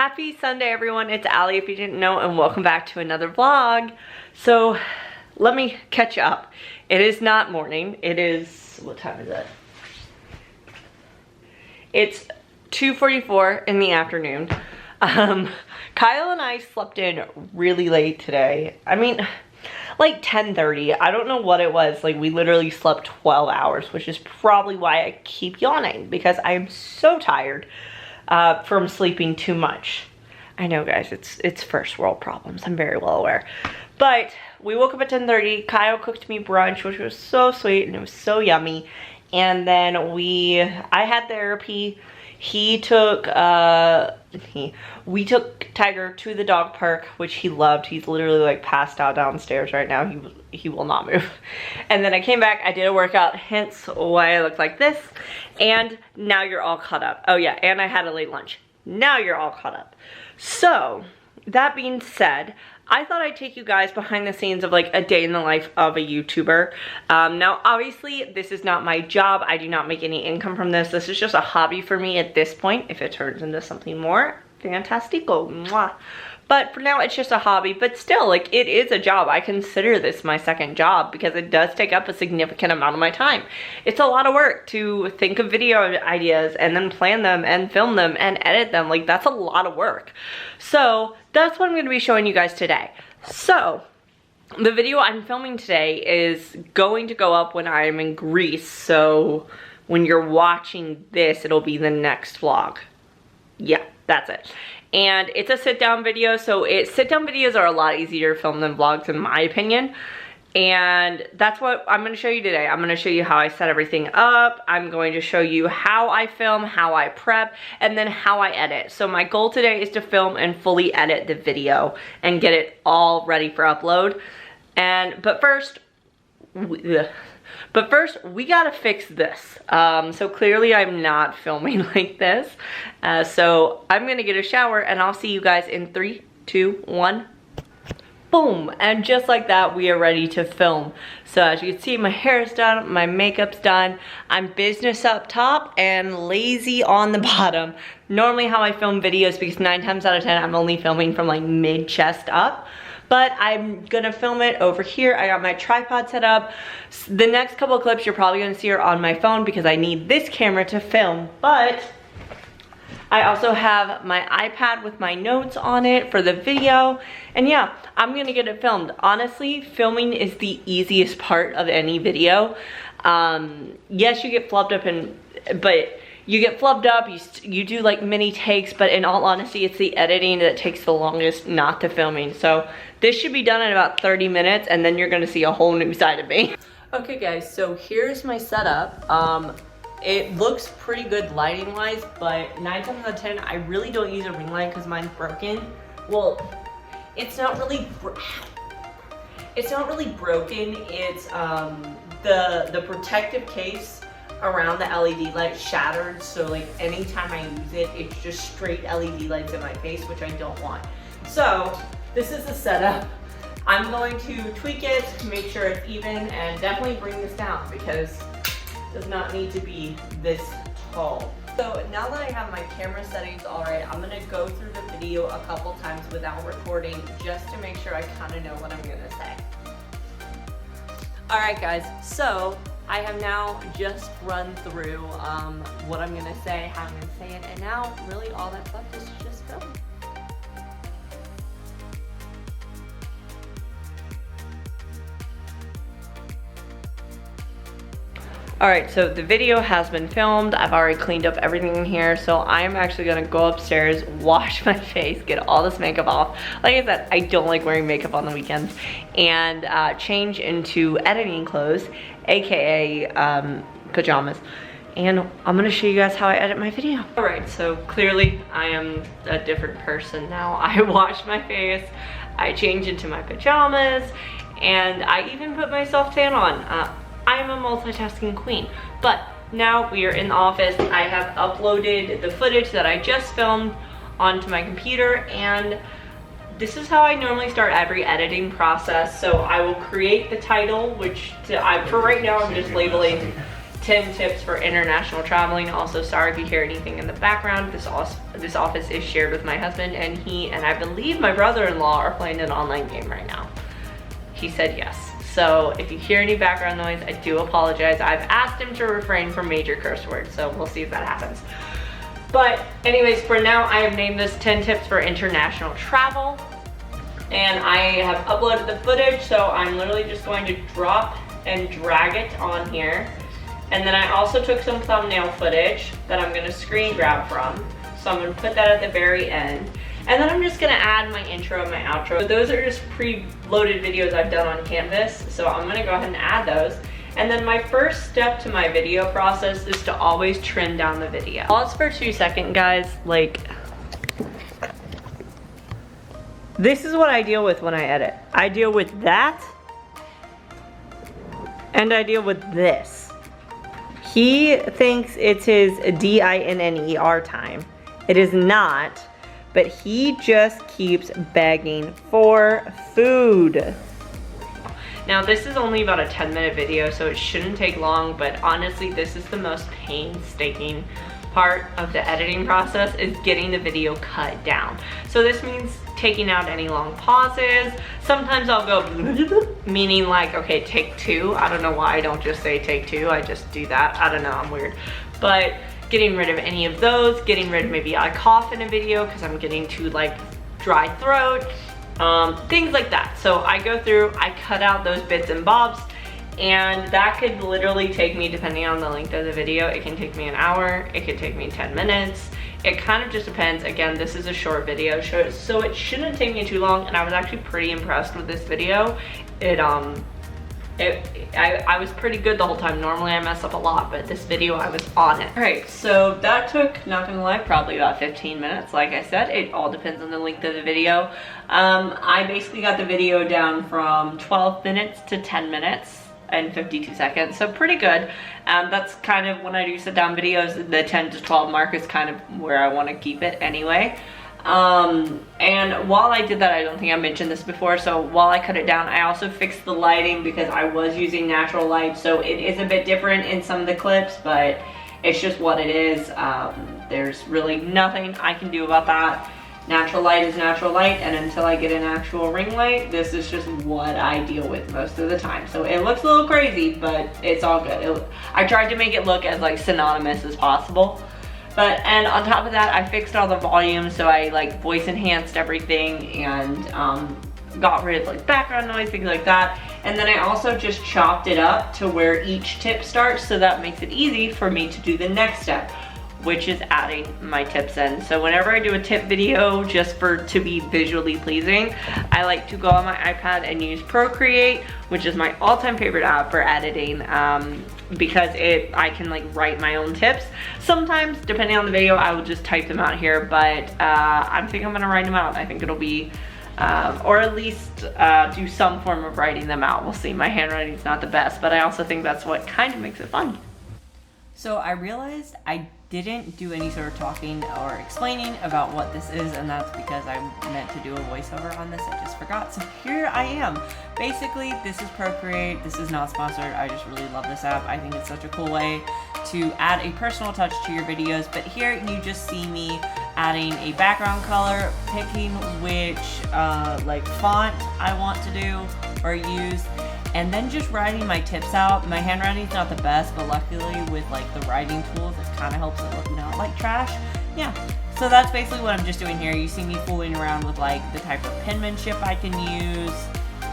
Happy Sunday, everyone. It's Allie, if you didn't know, and welcome back to another vlog. So let me catch you up. It is not morning. It is, what time is it? It's 2:44 in the afternoon. Kyle and I slept in really late today. I mean, like 10:30. I don't know what it was. Like, we literally slept 12 hours, which is probably why I keep yawning, because I am so tired from sleeping too much. I know, guys, it's first world problems. I'm very well aware. But we woke up at 10:30. Kyle cooked me brunch, which was so sweet and it was so yummy. And then I had therapy. We took Tiger to the dog park, which he loved. He's literally like passed out downstairs right now. He will not move. And then I came back, I did a workout, hence why I look like this. And now you're all caught up. Oh yeah, and I had a late lunch. Now you're all caught up. So that being said, I thought I'd take you guys behind the scenes of like a day in the life of a YouTuber. Now, obviously, this is not my job. I do not make any income from this. This is just a hobby for me at this point. If it turns into something more, fantastico. Mwah. But for now, it's just a hobby. But still, like, it is a job. I consider this my second job because it does take up a significant amount of my time. It's a lot of work to think of video ideas and then plan them and film them and edit them. Like, that's a lot of work. So that's what I'm going to be showing you guys today. So the video I'm filming today is going to go up when I'm in Greece. So when you're watching this, it'll be the next vlog. Yeah, that's it. And it's a sit down video, so sit down videos are a lot easier to film than vlogs in my opinion. And that's what I'm going to show you today. I'm going to show you how I set everything up. I'm going to show you how I film, how I prep, and then how I edit. So my goal today is to film and fully edit the video and get it all ready for upload. But first, we gotta fix this. So clearly I'm not filming like this. So I'm gonna get a shower and I'll see you guys in 3, 2, 1. Boom, and just like that, we are ready to film. So as you can see, my hair is done, my makeup's done. I'm business up top and lazy on the bottom. Normally how I film videos, because 9 times out of 10, I'm only filming from like mid-chest up. But I'm gonna film it over here. I got my tripod set up. The next couple of clips you're probably gonna see are on my phone because I need this camera to film. But I also have my iPad with my notes on it for the video. And yeah, I'm gonna get it filmed. Honestly, filming is the easiest part of any video. Yes, you get flubbed up, you do like mini takes, but in all honesty, it's the editing that takes the longest, not the filming. So this should be done in about 30 minutes and then you're gonna see a whole new side of me. Okay guys, so here's my setup. It looks pretty good lighting wise, but 9 times out of 10, I really don't use a ring light because mine's broken. Well, it's not really broken. It's the protective case around the LED light shattered, so like anytime I use it, it's just straight LED lights in my face, which I don't want. So this is the setup. I'm going to tweak it to make sure it's even and definitely bring this down because it does not need to be this tall. So now that I have my camera settings all right, I'm gonna go through the video a couple times without recording just to make sure I kind of know what I'm gonna say. All right guys, so I have now just run through what I'm gonna say, how I'm gonna say it, and now really all that's left is to just film. Alright, so the video has been filmed. I've already cleaned up everything in here, so I'm actually gonna go upstairs, wash my face, get all this makeup off. Like I said, I don't like wearing makeup on the weekends, and change into editing clothes, aka pajamas. And I'm gonna show you guys how I edit my video. Alright, so clearly I am a different person now. I wash my face, I change into my pajamas, and I even put my self-tan on. I'm a multitasking queen. But now we are in the office. I have uploaded the footage that I just filmed onto my computer, and this is how I normally start every editing process. So I will create the title, which for right now I'm just labeling 10 tips for international traveling. Also, sorry if you hear anything in the background. This office is shared with my husband, and he and I believe my brother-in-law are playing an online game right now. He said yes. So if you hear any background noise, I do apologize. I've asked him to refrain from major curse words, so we'll see if that happens. But anyways, for now, I have named this 10 tips for international travel. And I have uploaded the footage, so I'm literally just going to drop and drag it on here. And then I also took some thumbnail footage that I'm gonna screen grab from. So I'm gonna put that at the very end. And then I'm just gonna add my intro and my outro. So those are just pre-loaded videos I've done on Canvas. So I'm gonna go ahead and add those. And then my first step to my video process is to always trim down the video. Pause for 2 seconds, guys. Like, this is what I deal with when I edit. I deal with that, and I deal with this. He thinks it's his DINNER time. It is not, but he just keeps begging for food. Now this is only about a 10-minute video, so it shouldn't take long, but honestly, this is the most painstaking part of the editing process, is getting the video cut down. So this means taking out any long pauses. Sometimes I'll go meaning like, okay, take 2. I don't know why I don't just say take 2. I just do that. I don't know, I'm weird. But getting rid of any of those, getting rid of maybe I cough in a video because I'm getting too like dry throat, things like that. So I go through, I cut out those bits and bobs, and that could literally take me, depending on the length of the video, it can take me an hour, it could take me 10 minutes. It kind of just depends. Again, this is a short video, so it shouldn't take me too long, and I was actually pretty impressed with this video. I was pretty good the whole time. Normally I mess up a lot, but this video I was on it. All right, so that took, not gonna lie, probably about 15 minutes. Like I said, it all depends on the length of the video. I basically got the video down from 12 minutes to 10 minutes and 52 seconds, so pretty good. That's kind of, when I do sit down videos, the 10 to 12 mark is kind of where I want to keep it anyway. And while I did that, I don't think I mentioned this before, so while I cut it down, I also fixed the lighting because I was using natural light, so it is a bit different in some of the clips, but it's just what it is. There's really nothing I can do about that. Natural light is natural light, and until I get an actual ring light, this is just what I deal with most of the time. So it looks a little crazy, but it's all good. I tried to make it look as like synonymous as possible. And on top of that, I fixed all the volume, so I like voice enhanced everything and got rid of like background noise, things like that. And then I also just chopped it up to where each tip starts, so that makes it easy for me to do the next step, which is adding my tips in. So whenever I do a tip video, just to be visually pleasing, I like to go on my iPad and use Procreate, which is my all-time favorite app for editing, because I can like write my own tips. Sometimes, depending on the video, I will just type them out here, but I think I'm gonna write them out. I think it'll be, or at least do some form of writing them out. We'll see. My handwriting's not the best, but I also think that's what kind of makes it fun. So I realized I didn't do any sort of talking or explaining about what this is, and that's because I meant to do a voiceover on this. I just forgot, so here I am. Basically, this is Procreate. This is not sponsored. I just really love this app. I think it's such a cool way to add a personal touch to your videos, but here you just see me adding a background color, picking which like font I want to do or use, and then just writing my tips out. My handwriting's not the best, but luckily with like the writing tools, it kind of helps it look not like trash. Yeah, so that's basically what I'm just doing here. You see me fooling around with like the type of penmanship I can use,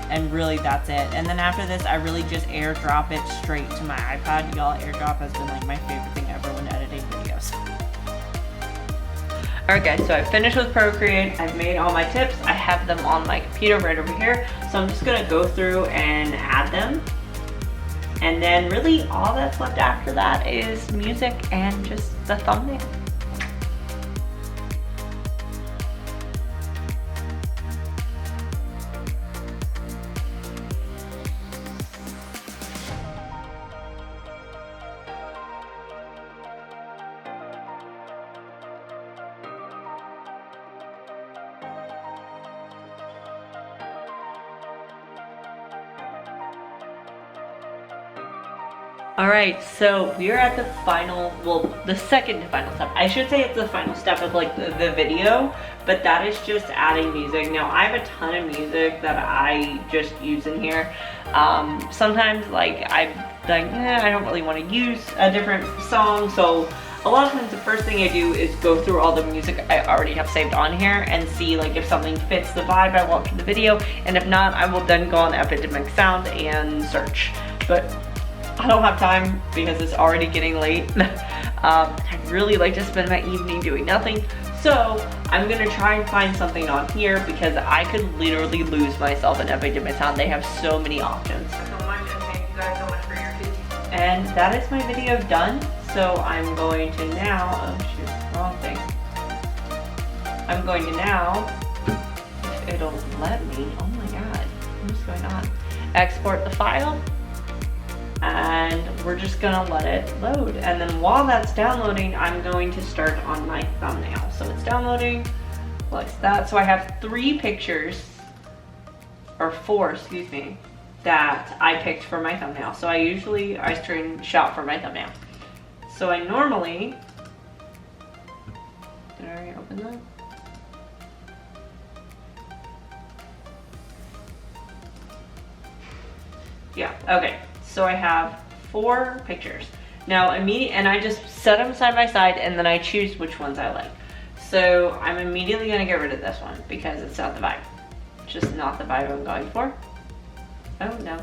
and really that's it. And then after this, I really just airdrop it straight to my iPad. Y'all, airdrop has been like my favorite thing ever when editing videos. Alright guys, so I finished with Procreate. I've made all my tips. I have them on my computer right over here. So I'm just gonna go through and add them. And then really all that's left after that is music and just the thumbnail. All right, so we are at the final, well, the second to final step. I should say it's the final step of like the video, but that is just adding music. Now I have a ton of music that I just use in here. Sometimes like I don't really want to use a different song, so a lot of times the first thing I do is go through all the music I already have saved on here and see like if something fits the vibe I want for the video, and if not, I will then go on Epidemic Sound and search. But I don't have time because it's already getting late. I'd really like to spend my evening doing nothing. So I'm gonna try and find something on here because I could literally lose myself in Epidemic Sound. They have so many options. Thank you guys so much for your feedback. And that is my video done. So I'm going to now, oh shoot, wrong thing. I'm going to now, if it'll let me, oh my God, what's going on? Export the file. And we're just gonna let it load. And then while that's downloading, I'm going to start on my thumbnail. So it's downloading, like that. So I have 3 pictures, or 4, excuse me, that I picked for my thumbnail. So I screenshot for my thumbnail. So I normally, did I already open that? Yeah, okay. So I have 4 pictures. Now and I just set them side by side and then I choose which ones I like. So I'm immediately gonna get rid of this one because it's not the vibe. It's just not the vibe I'm going for. Oh no,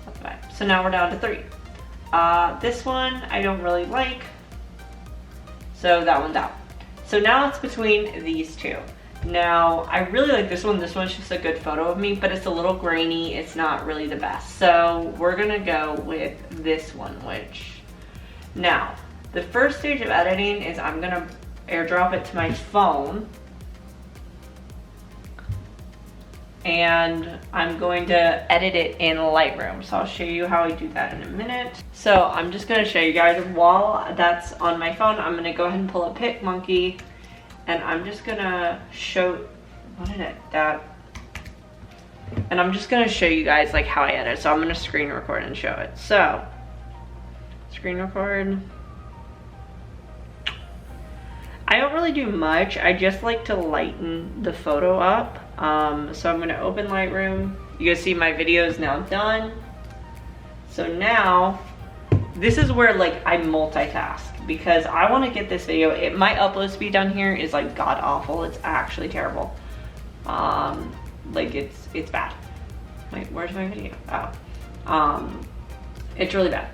not the vibe. So now we're down to 3. This one I don't really like. So that one's out. So now it's between these 2. Now, I really like this one. This one's just a good photo of me, but it's a little grainy. It's not really the best. So we're gonna go with this one, now, the first stage of editing is I'm gonna airdrop it to my phone. And I'm going to edit it in Lightroom. So I'll show you how I do that in a minute. So I'm just gonna show you guys while that's on my phone, I'm gonna go ahead and pull up PicMonkey. And I'm just gonna show, and I'm just gonna show you guys like how I edit. So I'm gonna screen record and show it. So, screen record. I don't really do much. I just like to lighten the photo up. So I'm gonna open Lightroom. You guys see my video is now done. So now, this is where like I multitask because I want to get this video. My upload speed down here is like god awful. It's actually terrible. Like it's bad. Wait, where's my video? Oh, it's really bad.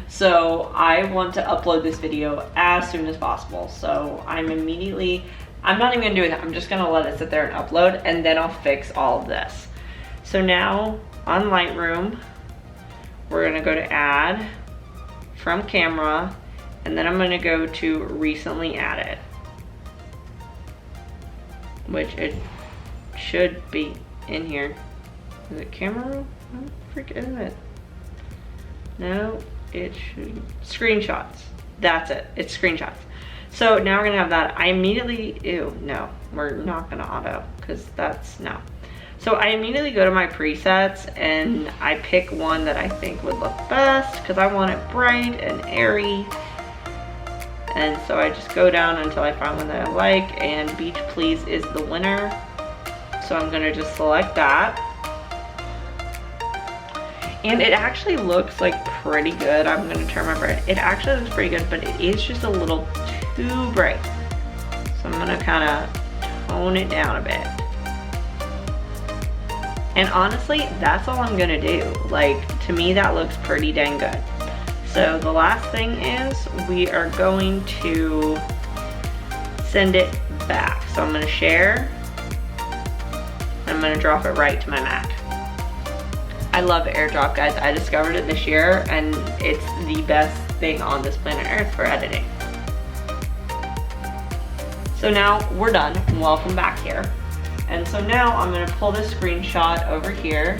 So I want to upload this video as soon as possible. So I'm not even gonna do that. I'm just gonna let it sit there and upload, and then I'll fix all of this. So now on Lightroom, we're gonna go to add from camera, and then I'm gonna go to recently added, which it should be in here. Is it camera roll? Oh, freak, isn't it? No, it should, screenshots. That's it, it's screenshots. So now we're gonna have that. I immediately, ew, no, we're not gonna auto, because that's, no. So I immediately go to my presets and I pick one that I think would look best because I want it bright and airy. And so I just go down until I find one that I like, and Beach Please is the winner. So I'm gonna just select that. And it actually looks like pretty good. I'm gonna turn my bright. It actually looks pretty good, but it is just a little too bright. So I'm gonna kind of tone it down a bit. And honestly, that's all I'm gonna do. Like, to me, that looks pretty dang good. So the last thing is we are going to send it back. So I'm gonna share. I'm gonna drop it right to my Mac. I love AirDrop, guys. I discovered it this year and it's the best thing on this planet Earth for editing. So now we're done. Welcome back here. And so now I'm gonna pull this screenshot over here.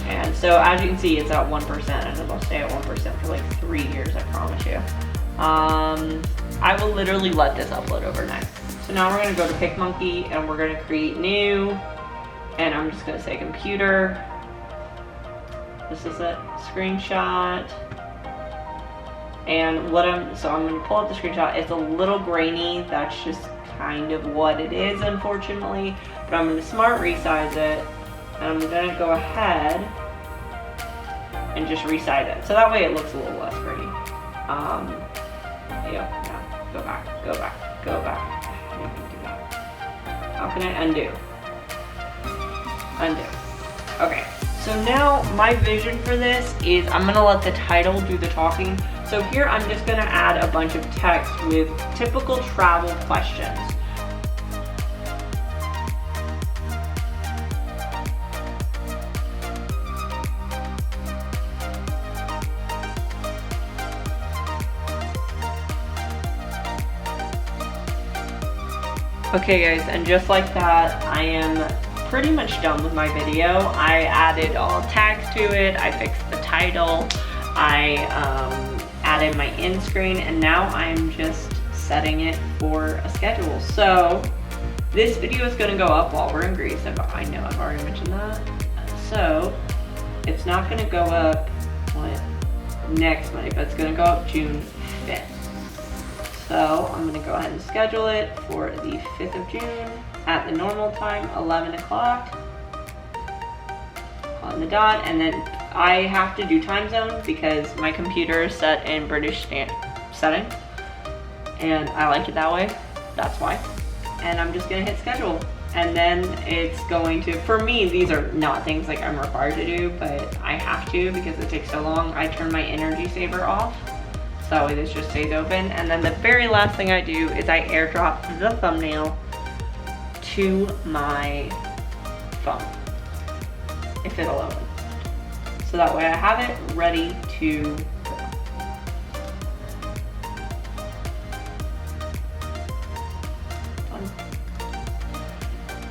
And so as you can see, it's at 1% and it'll stay at 1% for like 3 years, I promise you. I will literally let this upload overnight. So now we're gonna go to PicMonkey and we're gonna create new. And I'm just gonna say computer. This is a screenshot. And so I'm gonna pull up the screenshot. It's a little grainy. That's just kind of what it is, unfortunately. But I'm gonna smart resize it. And I'm gonna go ahead and just resize it. So that way it looks a little less grainy. Yeah, go back. I didn't do that. How can I undo? Undo. Okay, so now my vision for this is I'm gonna let the title do the talking. So here I'm just gonna add a bunch of text with typical travel questions. Okay guys, and just like that, I am pretty much done with my video. I added all tags to it, I fixed the title, I added my end screen, and now I'm just setting it for a schedule. So this video is gonna go up while we're in Greece. I know I've already mentioned that. So it's not gonna go up next Monday, but it's gonna go up June 5th. So I'm gonna go ahead and schedule it for the 5th of June at the normal time, 11 o'clock on the dot. And then I have to do time zone because my computer is set in British settings and I like it that way, that's why. And I'm just gonna hit schedule. And then it's going to, for me, these are not things like I'm required to do, but I have to because it takes so long. I turn my energy saver off, so that way this just stays open. And then the very last thing I do is I airdrop the thumbnail to my phone, if it'll open. So that way I have it ready to go.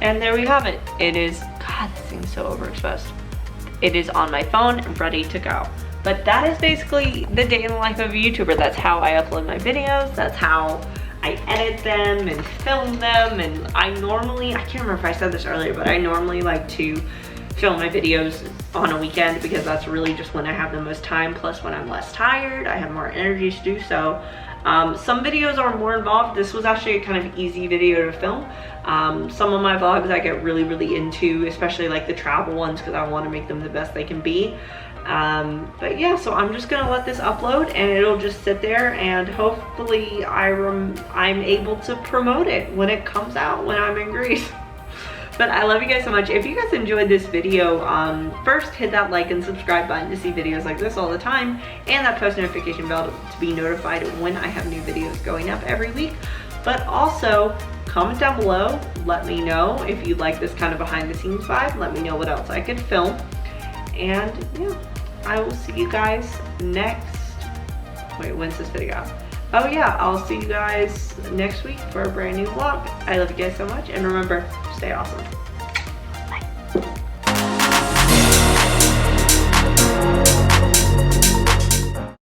And there we have it. It is, God, this thing's so overexposed. It is on my phone, ready to go. But that is basically the day in the life of a YouTuber. That's how I upload my videos. That's how I edit them and film them. And I can't remember if I said this earlier, but I normally like to film my videos on a weekend because that's really just when I have the most time. Plus when I'm less tired, I have more energy to do so. Some videos are more involved. This was actually a kind of easy video to film. Some of my vlogs I get really into, especially like the travel ones, because I want to make them the best they can be. But yeah, so I'm just gonna let this upload and it'll just sit there, and hopefully I'm able to promote it when it comes out when I'm in Greece. But I love you guys so much. If you guys enjoyed this video, first hit that like and subscribe button to see videos like this all the time, and that post notification bell to be notified when I have new videos going up every week. But also, comment down below, let me know if you like this kind of behind the scenes vibe. Let me know what else I could film. And yeah, I will see you guys next, when's this video out? Oh yeah, I'll see you guys next week for a brand new vlog. I love you guys so much, and remember, stay awesome.